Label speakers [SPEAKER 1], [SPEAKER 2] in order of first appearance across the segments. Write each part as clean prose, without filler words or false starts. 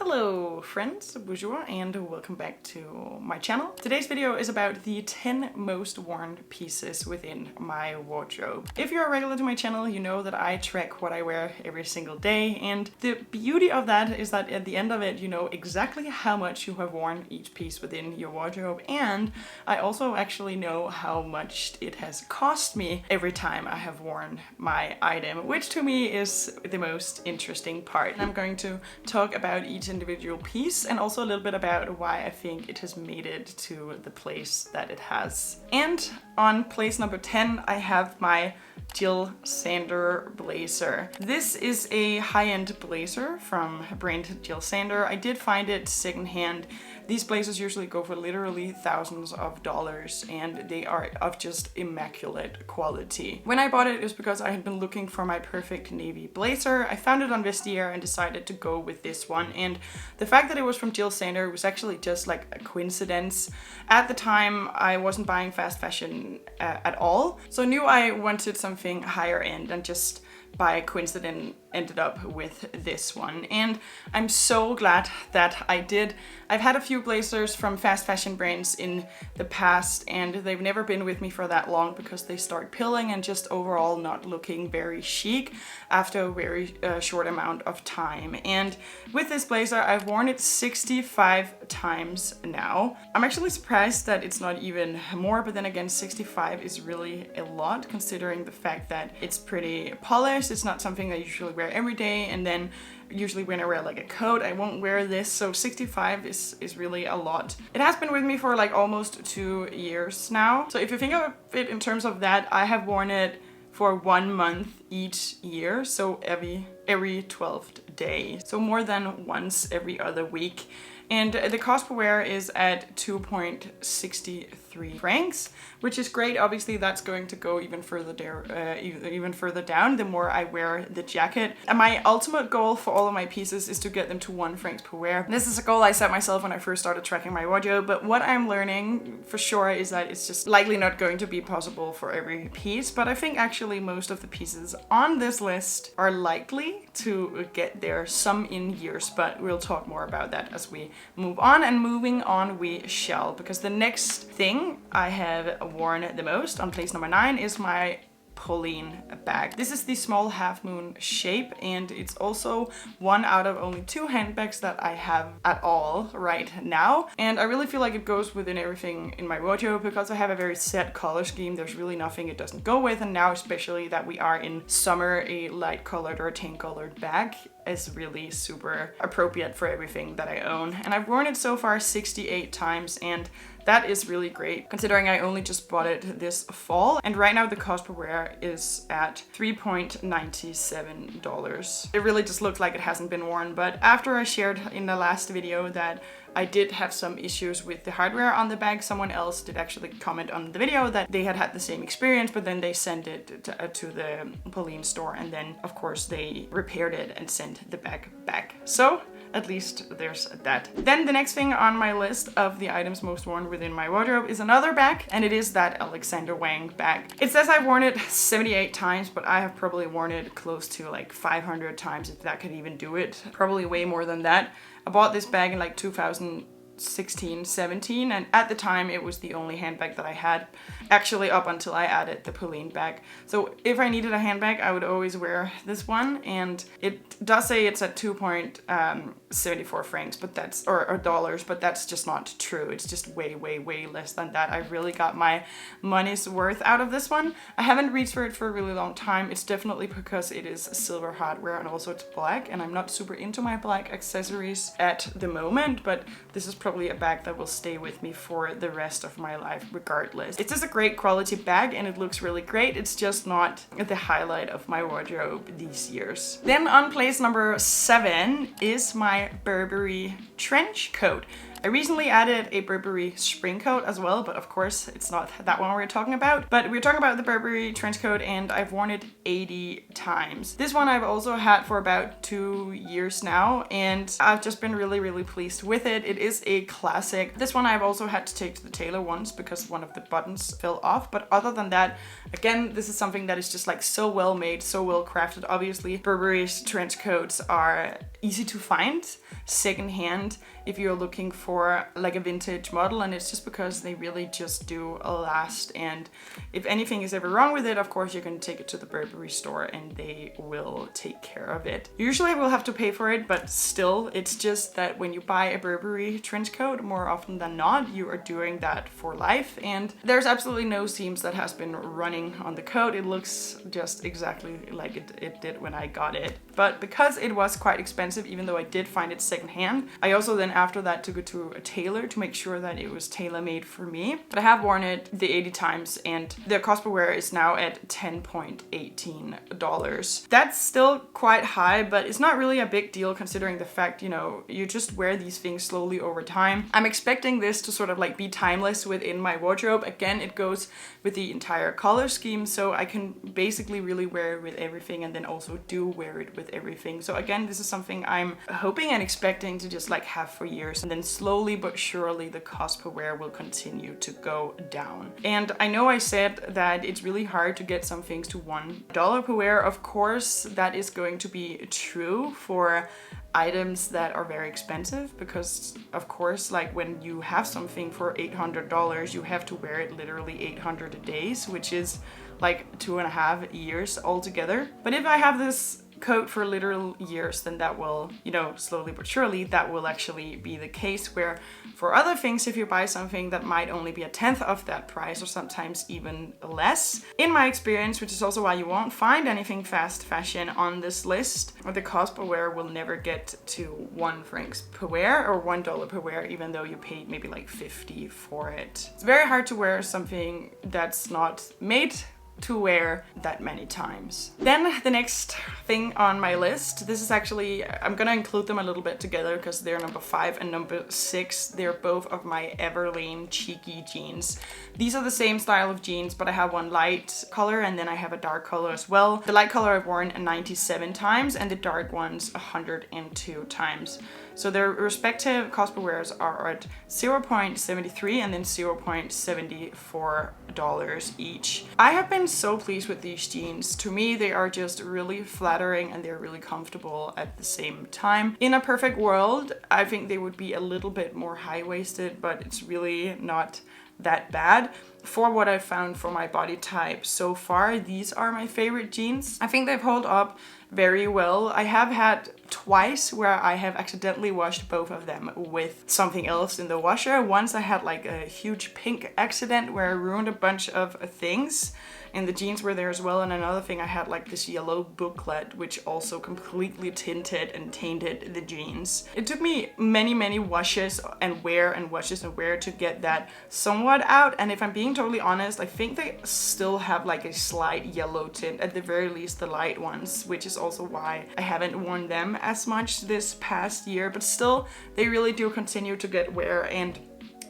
[SPEAKER 1] Hello friends, bonjour, and welcome back to my channel. Today's video is about the 10 most worn pieces within my wardrobe. If you're a regular to my channel, you know that I track what I wear every single day, and the beauty of that is that at the end of it, you know exactly how much you have worn each piece within your wardrobe, and I also actually know how much it has cost me every time I have worn my item, which to me is the most interesting part. And I'm going to talk about each individual piece and also a little bit about why I think it has made it to the place that it has. And on place number 10, I have my Jill Sander blazer. This is a high-end blazer from brand Jill Sander. I did find it secondhand. These blazers usually go for literally thousands of dollars, and they are of just immaculate quality. When I bought it, it was because I had been looking for my perfect navy blazer. I found it on Vestiaire and decided to go with this one, and the fact that it was from Jill Sander was actually just like a coincidence. At the time, I wasn't buying fast fashion at all, so I knew I wanted something higher end, and just by coincidence ended up with this one, and I'm so glad that I did. I've had a few blazers from fast fashion brands in the past, and they've never been with me for that long because they start pilling and just overall not looking very chic after a very short amount of time. And with this blazer, I've worn it 65 times now. I'm actually surprised that it's not even more, but then again, 65 is really a lot considering the fact that it's pretty polished. It's not something I usually wear every day, and then usually when I wear like a coat, I won't wear this, so 65 is really a lot. It has been with me for like almost 2 years now. So if you think of it in terms of that, I have worn it for 1 month each year, so every 12th day. So more than once every other week. And the cost per wear is at 2.63 francs, which is great. Obviously, that's going to go even further down the more I wear the jacket. And my ultimate goal for all of my pieces is to get them to 1 francs per wear. This is a goal I set myself when I first started tracking my wardrobe, but what I'm learning for sure is that it's just likely not going to be possible for every piece. But I think actually most of the pieces on this list are likely to get there, some in years, but we'll talk more about that as we move on. And moving on we shall, because the next thing I have worn the most on place number 9 is my Polène bag. This is the small half moon shape, and it's also one out of only 2 handbags that I have at all right now. And I really feel like it goes within everything in my wardrobe because I have a very set color scheme. There's really nothing it doesn't go with, and now especially that we are in summer, a light colored or tan colored bag is really super appropriate for everything that I own. And I've worn it so far 68 times, and that is really great considering I only just bought it this fall. And right now the cost per wear is at $3.97. It really just looks like it hasn't been worn, but after I shared in the last video that I did have some issues with the hardware on the bag, someone else did actually comment on the video that they had the same experience, but then they sent it to the Polène store, and then of course they repaired it and sent the bag back. So at least there's that. Then the next thing on my list of the items most worn within my wardrobe is another bag, and it is that Alexander Wang bag. It says I've worn it 78 times, but I have probably worn it close to like 500 times, if that could even do it. Probably way more than that. I bought this bag in like 2016-17, and at the time it was the only handbag that I had, actually up until I added the Polène bag. So if I needed a handbag, I would always wear this one, and it does say it's at 2.74 francs, but that's or dollars, but that's just not true. It's just way less than that. I really got my money's worth out of this one. I haven't reached for it for a really long time. It's definitely because it is silver hardware, and also it's black, and I'm not super into my black accessories at the moment, but this is probably a bag that will stay with me for the rest of my life regardless. It's just a great quality bag, and it looks really great. It's just not the highlight of my wardrobe these years. Then on place number 7 is my Burberry trench coat. I recently added a Burberry spring coat as well, but of course it's not that one we're talking about. But we're talking about the Burberry trench coat, and I've worn it 80 times. This one I've also had for about 2 years now, and I've just been really pleased with it. It is a classic. This one I've also had to take to the tailor once because one of the buttons fell off, but other than that, again, this is something that is just like so well made, so well crafted. Obviously, Burberry's trench coats are easy to find secondhand if you're looking for like a vintage model, and it's just because they really just do last. And if anything is ever wrong with it, of course you can take it to the Burberry store and they will take care of it. Usually I will have to pay for it, but still, it's just that when you buy a Burberry trench coat, more often than not, you are doing that for life. And there's absolutely no seams that has been running on the coat. It looks just exactly like it did when I got it. But because it was quite expensive, even though I did find it secondhand, I also then after that took it to a tailor to make sure that it was tailor-made for me. But I have worn it the 80 times, and the cost per wear is now at $10.18. That's still quite high, but it's not really a big deal considering the fact, you know, you just wear these things slowly over time. I'm expecting this to sort of like be timeless within my wardrobe. Again, it goes with the entire color scheme, so I can basically really wear it with everything, and then also do wear it with everything. So again, this is something I'm hoping and expecting to just like have for years, and then slowly but surely the cost per wear will continue to go down. And I know I said that it's really hard to get some things to $1 per wear. Of course, that is going to be true for items that are very expensive, because of course, like when you have something for $800, you have to wear it literally 800 days, which is like 2.5 years altogether. But if I have this coat for literal years, then that will, you know, slowly but surely that will actually be the case. Where for other things, if you buy something that might only be 1/10 of that price, or sometimes even less, in my experience, which is also why you won't find anything fast fashion on this list, the cost per wear will never get to 1 francs per wear or $1 per wear, even though you paid maybe like 50 for it. It's very hard to wear something that's not made to wear that many times. Then the next thing on my list, this is actually, I'm gonna include them a little bit together because they're number 5 and number 6. They're both of my Everlane cheeky jeans. These are the same style of jeans, but I have one light color and then I have a dark color as well. The light color I've worn 97 times and the dark ones 102 times. So their respective cost per wears are at $0.73 and then $0.74 each. I have been so pleased with these jeans. To me, they are just really flattering and they're really comfortable at the same time. In a perfect world, I think they would be a little bit more high-waisted, but it's really not that bad. For what I've found for my body type so far, these are my favorite jeans. I think they've held up very well. I have had twice where I have accidentally washed both of them with something else in the washer. Once I had like a huge pink accident where I ruined a bunch of things, and the jeans were there as well. And another thing, I had like this yellow booklet which also completely tinted and tainted the jeans. It took me many washes and wear and washes and wear to get that somewhat out, and if I'm being totally honest, I think they still have like a slight yellow tint, at the very least the light ones, which is also why I haven't worn them as much this past year. But still, they really do continue to get wear, and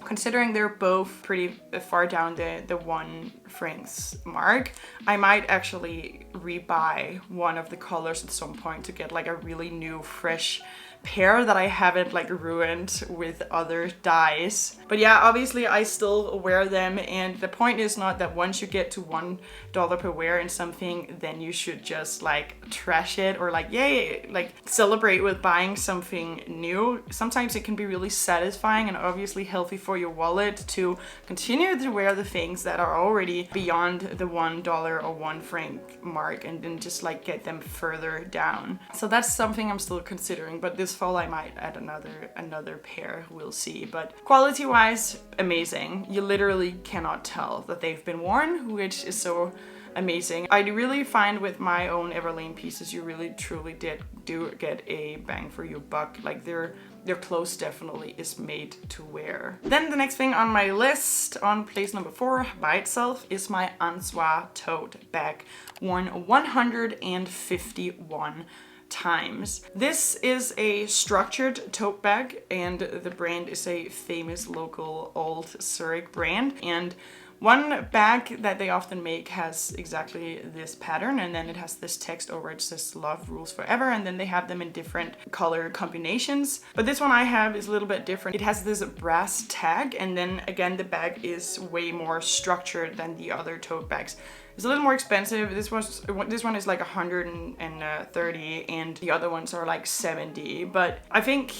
[SPEAKER 1] considering they're both pretty far down the 1 francs mark, I might actually rebuy one of the colors at some point to get like a really new fresh pair that I haven't like ruined with other dyes. But yeah, obviously I still wear them, and the point is not that once you get to $1 per wear in something, then you should just like trash it or like yay, like celebrate with buying something new. Sometimes it can be really satisfying and obviously healthy for your wallet to continue to wear the things that are already beyond the $1 or 1 franc mark, and then just like get them further down. So that's something I'm still considering, but this fall I might add another pair, we'll see. But quality wise, amazing. You literally cannot tell that they've been worn, which is so amazing. I really find with my own Everlane pieces, you really truly do get a bang for your buck. Like their clothes definitely is made to wear. Then the next thing on my list, on place number 4 by itself, is my Ansoir tote bag, worn 151 times. This is a structured tote bag, and the brand is a famous local old Zurich brand. And one bag that they often make has exactly this pattern, and then it has this text over it, says love rules forever, and then they have them in different color combinations. But this one I have is a little bit different. It has this brass tag, and then again the bag is way more structured than the other tote bags. It's a little more expensive. This one is like 130 and the other ones are like 70. But I think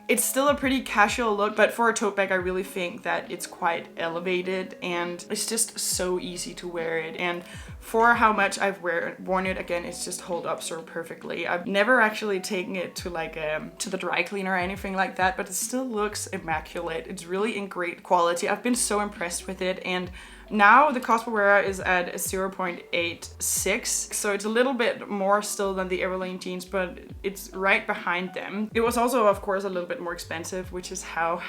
[SPEAKER 1] it's still a pretty casual look. But for a tote bag, I really think that it's quite elevated and it's just so easy to wear it. And for how much I've worn it, again, it's just hold up so perfectly. I've never actually taken it to like to the dry cleaner or anything like that, but it still looks immaculate. It's really in great quality. I've been so impressed with it, and now the cost per wear is at 0.86, so it's a little bit more still than the Everlane jeans, but it's right behind them. It was also, of course, a little bit more expensive, which is how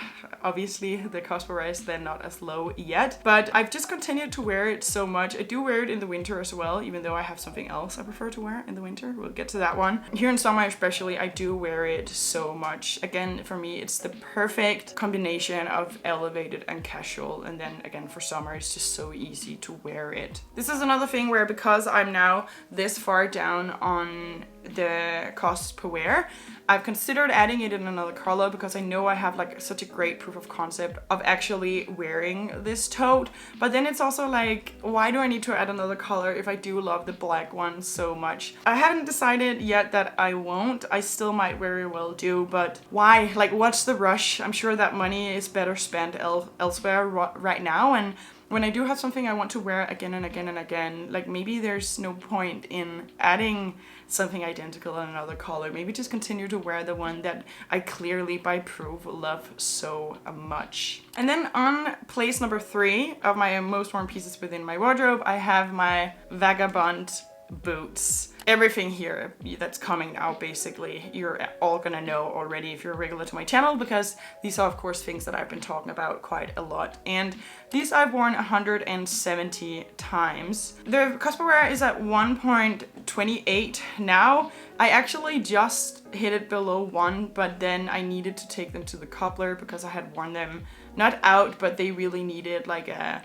[SPEAKER 1] obviously the cost per wear is then not as low yet. But I've just continued to wear it so much. I do wear it in the winter as well, even though I have something else I prefer to wear in the winter. We'll get to that one. Here in summer especially, I do wear it so much. Again, for me, it's the perfect combination of elevated and casual, and then again for summer, it's just so easy to wear it. This is another thing where, because I'm now this far down on the cost per wear, I've considered adding it in another color, because I know I have like such a great proof of concept of actually wearing this tote. But then it's also like, why do I need to add another color if I do love the black one so much? I haven't decided yet that I won't. I still might very well do, but why? Like, what's the rush? I'm sure that money is better spent elsewhere right now, and when I do have something I want to wear again and again and again, like maybe there's no point in adding something identical in another color. Maybe just continue to wear the one that I clearly by proof love so much. And then on place number 3 of my most worn pieces within my wardrobe, I have my Vagabond boots. Everything here that's coming now, basically, you're all gonna know already if you're regular to my channel, because these are of course things that I've been talking about quite a lot. And these I've worn 170 times. The cost per wear is at 1.28 now. I actually just hit it below 1, but then I needed to take them to the cobbler because I had worn them not out, but they really needed like a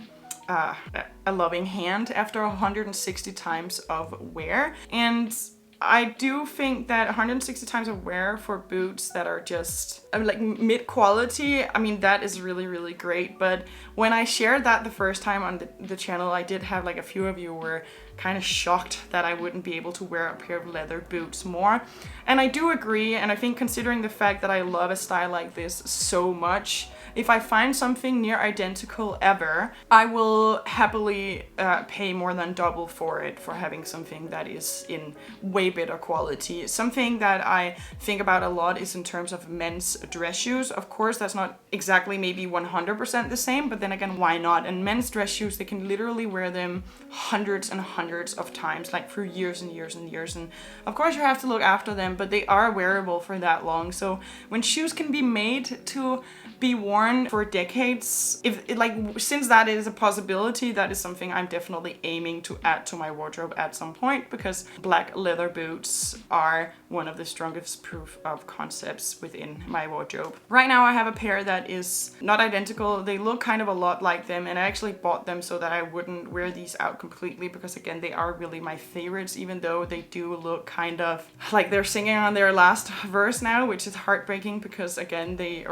[SPEAKER 1] loving hand after 160 times of wear. And I do think that 160 times of wear for boots that are just like mid quality, I mean, that is really, really great. But when I shared that the first time on the channel, I did have like a few of you were kind of shocked that I wouldn't be able to wear a pair of leather boots more. And I do agree, and I think considering the fact that I love a style like this so much, if I find something near identical ever, I will happily pay more than double for it, for having something that is in way better quality. Something that I think about a lot is in terms of men's dress shoes. Of course, that's not exactly maybe 100% the same, but then again, why not? And men's dress shoes, they can literally wear them hundreds and hundreds of times, like for years and years and years. And of course you have to look after them, but they are wearable for that long. So when shoes can be made to be worn for decades, since that is a possibility, that is something I'm definitely aiming to add to my wardrobe at some point, because black leather boots are one of the strongest proof of concepts within my wardrobe. Right now I have a pair that is not identical. They look kind of a lot like them, and I actually bought them so that I wouldn't wear these out completely, because again, they are really my favorites, even though they do look kind of like they're singing on their last verse now, which is heartbreaking, because again, they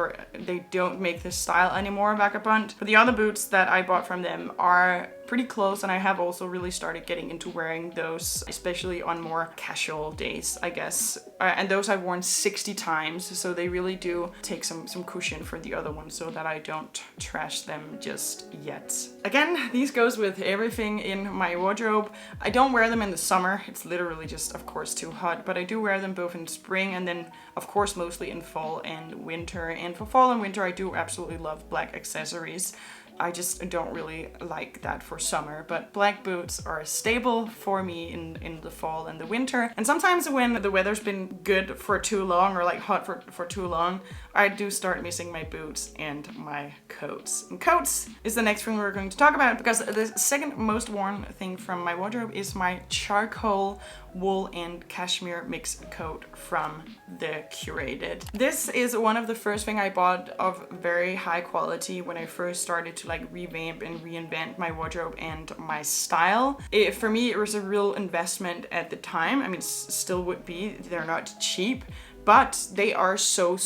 [SPEAKER 1] don't make this style anymore, Vagabond. But the other boots that I bought from them are pretty close, and I have also really started getting into wearing those, especially on more casual days, I guess. And those I've worn 60 times, so they really do take some cushion for the other ones, so that I don't trash them just yet. Again, these goes with everything in my wardrobe. I don't wear them in the summer. It's literally just, of course, too hot, but I do wear them both in spring, and then of course mostly in fall and winter. And for fall and winter, I do absolutely love black accessories. I just don't really like that for summer. But black boots are a staple for me in the fall and the winter. And sometimes when the weather's been good for too long, or like hot for too long, I do start missing my boots and my coats. And coats is the next thing we're going to talk about, because the second most worn thing from my wardrobe is my charcoal wool and cashmere mix coat from the Curated. This is one of the first thing I bought of very high quality when I first started to like revamp and reinvent my wardrobe and my style. For me, it was a real investment at the time. I mean, still would be. They're not cheap, but they are so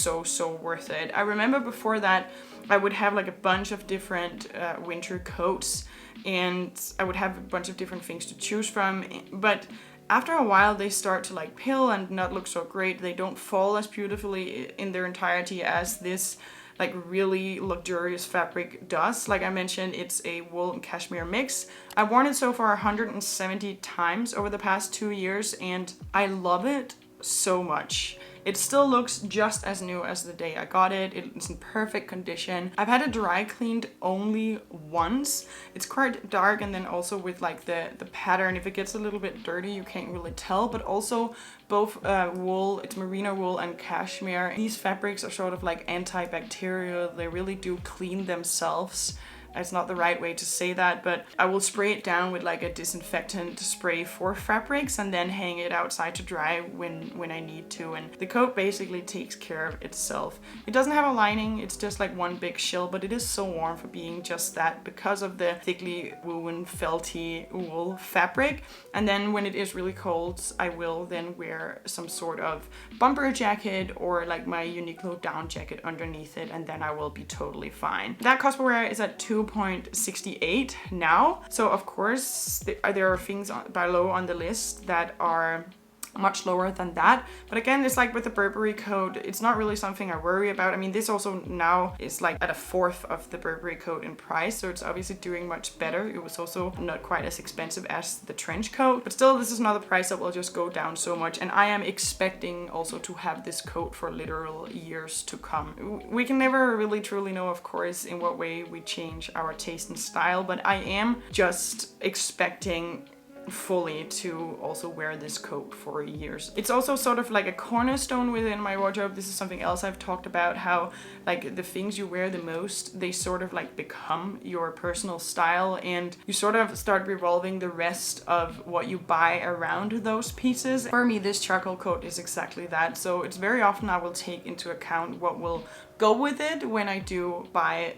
[SPEAKER 1] worth it. I remember before that I would have like a bunch of different winter coats, and I would have a bunch of different things to choose from, but after a while they start to like peel and not look so great. They don't fall as beautifully in their entirety as this like really luxurious fabric does. Like I mentioned, it's a wool and cashmere mix. I've worn it so far 170 times over the past 2 years, and I love it so much. It still looks just as new as the day I got it. It's in perfect condition. I've had it dry cleaned only once. It's quite dark, and then also with like the pattern, if it gets a little bit dirty, you can't really tell. But also both wool, it's merino wool and cashmere. These fabrics are sort of like antibacterial. They really do clean themselves. It's not the right way to say that, but I will spray it down with like a disinfectant spray for fabrics and then hang it outside to dry when I need to. And the coat basically takes care of itself. It doesn't have a lining, it's just like one big shell, but it is so warm for being just that because of the thickly woven felty wool fabric. And then when it is really cold, I will then wear some sort of bumper jacket or like my Uniqlo down jacket underneath it, and then I will be totally fine. That cost per wear is at 2.68 now. So of course there are things below on the list that are much lower than that, but again, it's like with the Burberry coat, it's not really something I worry about. I mean, this also now is like at a fourth of the Burberry coat in price, so it's obviously doing much better. It was also not quite as expensive as the trench coat, but still, this is not a price that will just go down so much, and I am expecting also to have this coat for literal years to come. We can never really truly know, of course, in what way we change our taste and style, but I am just expecting fully to also wear this coat for years. It's also sort of like a cornerstone within my wardrobe. This is something else I've talked about, how like the things you wear the most, they sort of like become your personal style, and you sort of start revolving the rest of what you buy around those pieces. For me, this charcoal coat is exactly that. So it's very often I will take into account what will go with it when I do buy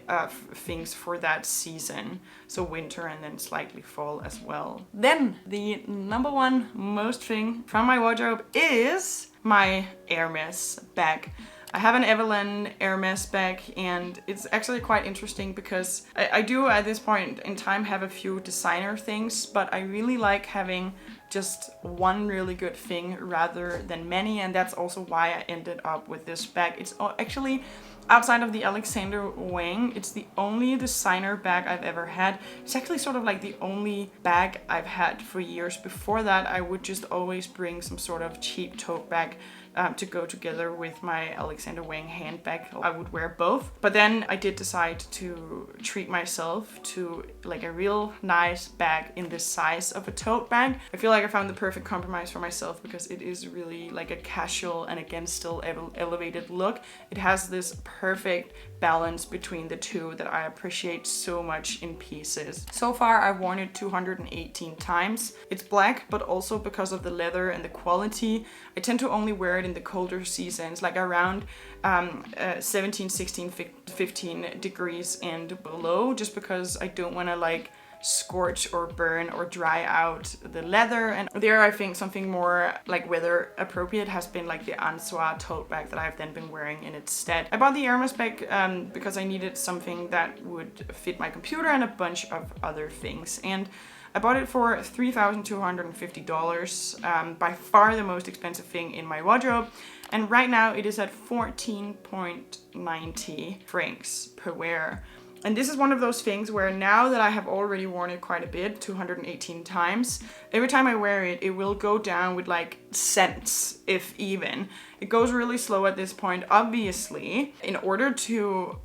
[SPEAKER 1] things for that season. So winter and then slightly fall as well. Then the number one most thing from my wardrobe is my Hermès bag. I have an Everlane Hermès bag, and it's actually quite interesting because I do at this point in time have a few designer things, but I really like having just one really good thing rather than many, and that's also why I ended up with this bag. It's actually, outside of the Alexander Wang, it's the only designer bag I've ever had. It's actually sort of like the only bag I've had for years. Before that, I would just always bring some sort of cheap tote bag to go together with my Alexander Wang handbag. I would wear both. But then I did decide to treat myself to like a real nice bag in the size of a tote bag. I feel like I found the perfect compromise for myself because it is really like a casual and again still elevated look. It has this perfect balance between the two that I appreciate so much in pieces. So far I've worn it 218 times. It's black, but also because of the leather and the quality, I tend to only wear it in the colder seasons, like around 17, 16, 15 degrees and below, just because I don't want to like scorch or burn or dry out the leather. And there I think something more like weather appropriate has been like the Ansois tote bag that I've then been wearing in its stead. I bought the Hermès bag because I needed something that would fit my computer and a bunch of other things, and I bought it for $3,250, by far the most expensive thing in my wardrobe, and right now it is at 14.90 francs per wear. And this is one of those things where now that I have already worn it quite a bit, 218 times, every time I wear it, it will go down with like cents, if even. It goes really slow at this point. Obviously, in order to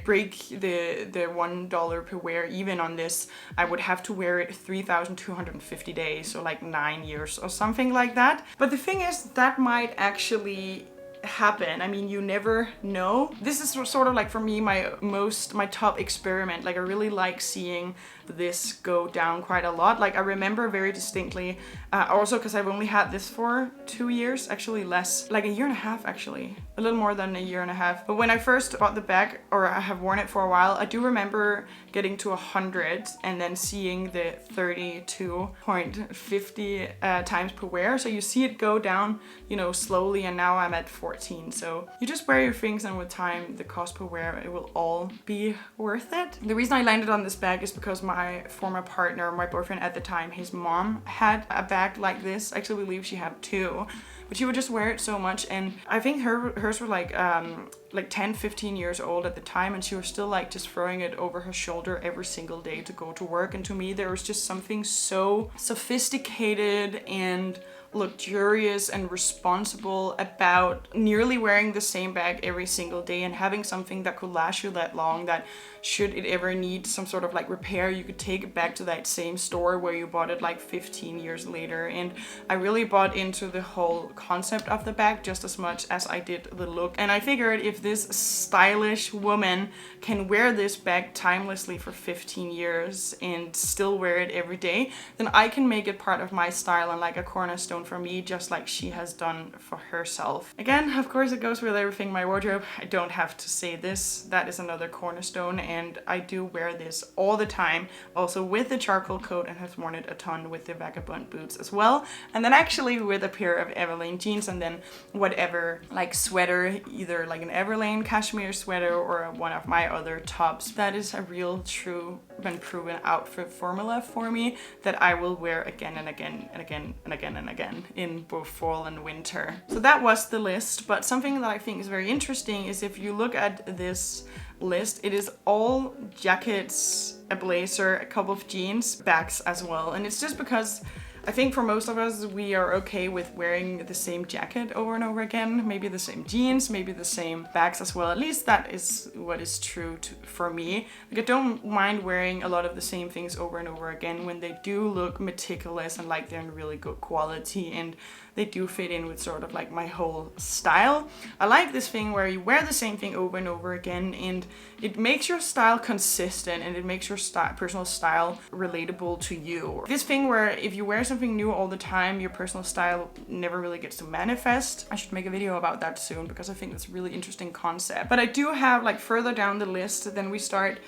[SPEAKER 1] break the $1 per wear even on this, I would have to wear it 3,250 days, so like 9 years or something like that. But the thing is, that might actually happen. I mean, you never know. This is sort of like, for me, my top experiment. Like, I really like seeing this go down quite a lot. Like, I remember very distinctly, also because I've only had this for 2 years, actually less, like a year and a half, actually a little more than a year and a half. But when I first bought the bag, or I have worn it for a while, I do remember getting to 100 and then seeing the 32.50 times per wear. So you see it go down, you know, slowly, and now I'm at 14. So you just wear your things, and with time, the cost per wear, it will all be worth it. The reason I landed on this bag is because my former partner, my boyfriend at the time, his mom had a bag like this. I actually believe she had two, but she would just wear it so much. And I think hers were like 10, 15 years old at the time, and she was still like just throwing it over her shoulder every single day to go to work. And to me, there was just something so sophisticated and luxurious and responsible about nearly wearing the same bag every single day and having something that could last you that long, that should it ever need some sort of like repair, you could take it back to that same store where you bought it like 15 years later. And I really bought into the whole concept of the bag just as much as I did the look. And I figured if this stylish woman can wear this bag timelessly for 15 years and still wear it every day, then I can make it part of my style and like a cornerstone for me, just like she has done for herself. Again, of course, it goes with everything in my wardrobe. I don't have to say this. That is another cornerstone, and I do wear this all the time, also with the charcoal coat, and have worn it a ton with the Vagabond boots as well. And then actually with a pair of Everlane jeans, and then whatever like sweater, either like an Everlane cashmere sweater or one of my other tops. That is a real, true and proven outfit formula for me that I will wear again and again and again and again and again in both fall and winter. So that was the list. But something that I think is very interesting is if you look at this list, it is all jackets, a blazer, a couple of jeans, bags as well. And it's just because I think for most of us, we are okay with wearing the same jacket over and over again, maybe the same jeans, maybe the same bags as well. At least that is what is true for me. Like, I don't mind wearing a lot of the same things over and over again when they do look meticulous and like they're in really good quality and they do fit in with sort of like my whole style. I like this thing where you wear the same thing over and over again, and it makes your style consistent, and it makes your personal style relatable to you. This thing where if you wear something new all the time, your personal style never really gets to manifest. I should make a video about that soon because I think that's a really interesting concept. But I do have, like, further down the list, then we start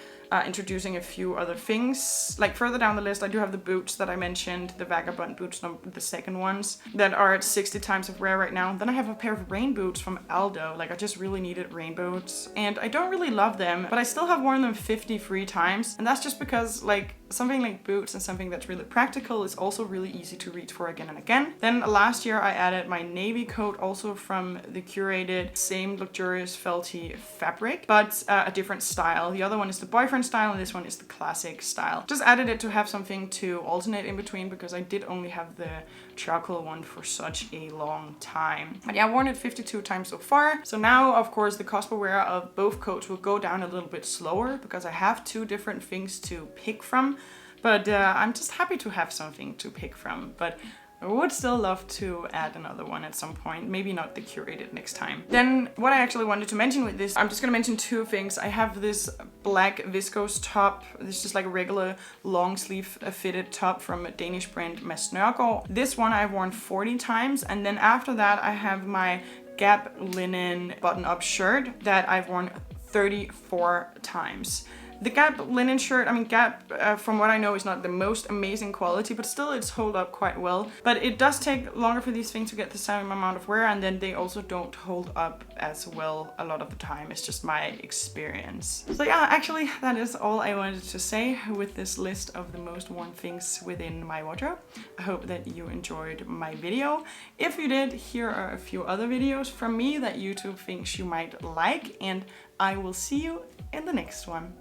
[SPEAKER 1] introducing a few other things. Like, further down the list, I do have the boots that I mentioned, the Vagabond boots, the second ones, that are at 60 times of wear right now. Then I have a pair of rain boots from Aldo. Like, I just really needed rain boots, and I don't really love them, but I still have worn them 53 times. And that's just because, like, something like boots and something that's really practical is also really easy to reach for again and again. Then last year I added my navy coat, also from the curated same luxurious felty fabric, but a different style. The other one is the boyfriend style, and this one is the classic style. Just added it to have something to alternate in between because I did only have the charcoal one for such a long time. But yeah, I've worn it 52 times so far. So now, of course, the cost per wear of both coats will go down a little bit slower because I have two different things to pick from. But I'm just happy to have something to pick from. But I would still love to add another one at some point. Maybe not the curated next time. Then what I actually wanted to mention with this, I'm just gonna mention two things. I have this black viscose top. This is just like a regular long sleeve fitted top from a Danish brand Mads Nørgaard. This one I've worn 40 times. And then after that I have my Gap linen button-up shirt that I've worn 34 times. The Gap linen shirt, I mean Gap, from what I know, is not the most amazing quality, but still it's hold up quite well. But it does take longer for these things to get the same amount of wear, and then they also don't hold up as well a lot of the time. It's just my experience. So yeah, actually that is all I wanted to say with this list of the most worn things within my wardrobe. I hope that you enjoyed my video. If you did, here are a few other videos from me that YouTube thinks you might like, and I will see you in the next one.